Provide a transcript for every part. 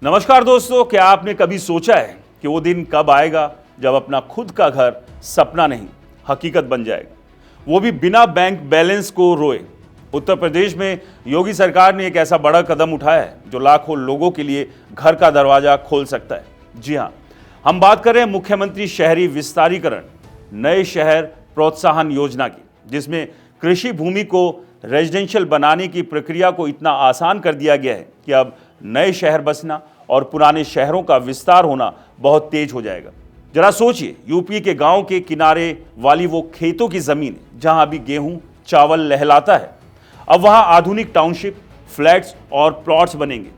नमस्कार दोस्तों, क्या आपने कभी सोचा है कि वो दिन कब आएगा जब अपना खुद का घर सपना नहीं हकीकत बन जाएगा, वो भी बिना बैंक बैलेंस को रोए। उत्तर प्रदेश में योगी सरकार ने एक ऐसा बड़ा कदम उठाया है जो लाखों लोगों के लिए घर का दरवाजा खोल सकता है। जी हाँ, हम बात कर रहे हैं मुख्यमंत्री शहरी विस्तारीकरण नए शहर प्रोत्साहन योजना की, जिसमें कृषि भूमि को रेजिडेंशियल बनाने की प्रक्रिया को इतना आसान कर दिया गया है कि अब नए शहर बसना और पुराने शहरों का विस्तार होना बहुत तेज हो जाएगा। जरा सोचिए, यूपी के गांव के किनारे वाली वो खेतों की जमीन जहां अभी गेहूं चावल लहलाता है, अब वहां आधुनिक टाउनशिप, फ्लैट्स और प्लॉट्स बनेंगे।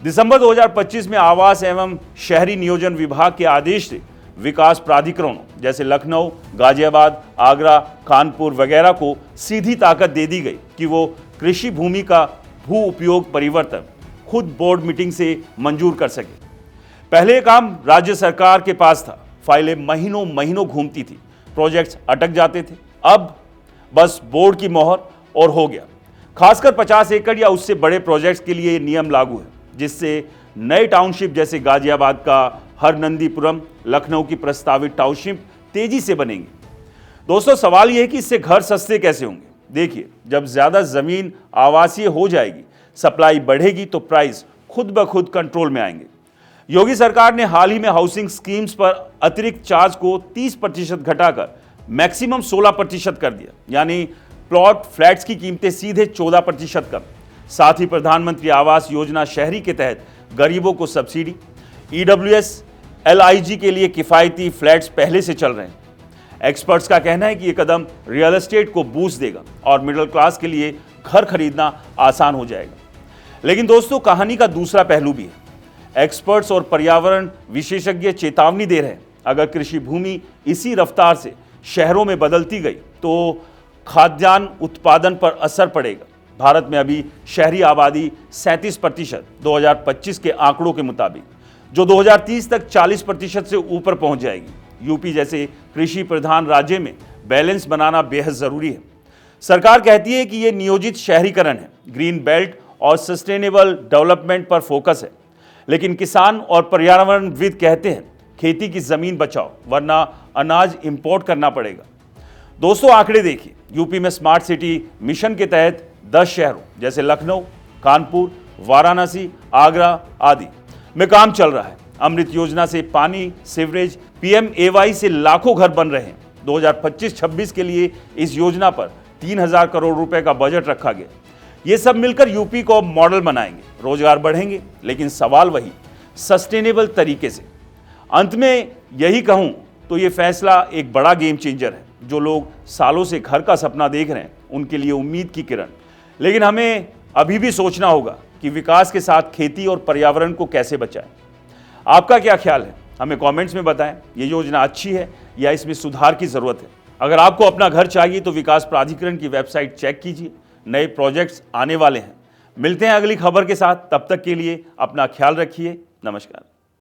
दिसंबर 2025 में आवास एवं शहरी नियोजन विभाग के आदेश से विकास प्राधिकरणों जैसे लखनऊ, गाजियाबाद, आगरा, कानपुर वगैरह को सीधी ताकत दे दी गई कि वो कृषि भूमि का भू उपयोग परिवर्तन खुद बोर्ड मीटिंग से मंजूर कर सके। पहले काम राज्य सरकार के पास था, फाइलें महीनों महीनों घूमती थी, प्रोजेक्ट्स अटक जाते थे। अब बस बोर्ड की मोहर और हो गया। खासकर 50 एकड़ या उससे बड़े प्रोजेक्ट्स के लिए नियम लागू है, जिससे नए टाउनशिप जैसे गाजियाबाद का हरनंदीपुरम, लखनऊ की प्रस्तावित टाउनशिप तेजी से बनेंगी। दोस्तों, सवाल यह है कि इससे घर सस्ते कैसे होंगे। देखिए, जब ज्यादा जमीन आवासीय हो जाएगी, सप्लाई बढ़ेगी तो प्राइस खुद ब खुद कंट्रोल में आएंगे। योगी सरकार ने हाल ही में हाउसिंग स्कीम्स पर अतिरिक्त चार्ज को 30% घटाकर मैक्सिमम 16% कर दिया, यानी प्लॉट फ्लैट्स की कीमतें सीधे 14% कम। साथ ही प्रधानमंत्री आवास योजना शहरी के तहत गरीबों को सब्सिडी, EWS, LIG के लिए किफायती फ्लैट्स पहले से चल रहे हैं। एक्सपर्ट्स का कहना है कि यह कदम रियल एस्टेट को बूस्ट देगा और मिडिल क्लास के लिए घर खरीदना आसान हो जाएगा। लेकिन दोस्तों, कहानी का दूसरा पहलू भी है। एक्सपर्ट्स और पर्यावरण विशेषज्ञ चेतावनी दे रहे हैं, अगर कृषि भूमि इसी रफ्तार से शहरों में बदलती गई तो खाद्यान्न उत्पादन पर असर पड़ेगा। भारत में अभी शहरी आबादी 37% 2025 के आंकड़ों के मुताबिक, जो 2030 तक 40% से ऊपर पहुंच जाएगी। यूपी जैसे कृषि प्रधान राज्य में बैलेंस बनाना बेहद जरूरी है। सरकार कहती है कि यह नियोजित शहरीकरण है, ग्रीन बेल्ट और सस्टेनेबल डेवलपमेंट पर फोकस है, लेकिन किसान और पर्यावरणविद कहते हैं खेती की जमीन बचाओ वरना अनाज इंपोर्ट करना पड़ेगा। दोस्तों, आंकड़े देखिए, यूपी में स्मार्ट सिटी मिशन के तहत 10 शहरों जैसे लखनऊ, कानपुर, वाराणसी, आगरा आदि में काम चल रहा है। अमृत योजना से पानी, सीवरेज, PMAY से लाखों घर बन रहे हैं। 2025-26 के लिए इस योजना पर 3000 करोड़ रुपए का बजट रखा गया। ये सब मिलकर यूपी को मॉडल बनाएंगे, रोजगार बढ़ेंगे, लेकिन सवाल वही, सस्टेनेबल तरीके से। अंत में यही कहूं तो ये फैसला एक बड़ा गेम चेंजर है। जो लोग सालों से घर का सपना देख रहे हैं, उनके लिए उम्मीद की किरण। लेकिन हमें अभी भी सोचना होगा कि विकास के साथ खेती और पर्यावरण को कैसे बचाएं। आपका क्या ख्याल है? हमें कमेंट्स में बताएं। ये योजना अच्छी है या इसमें सुधार की जरूरत है? अगर आपको अपना घर चाहिए तो विकास प्राधिकरण की वेबसाइट चेक कीजिए, नए प्रोजेक्ट्स आने वाले हैं। मिलते हैं अगली खबर के साथ, तब तक के लिए अपना ख्याल रखिए। नमस्कार।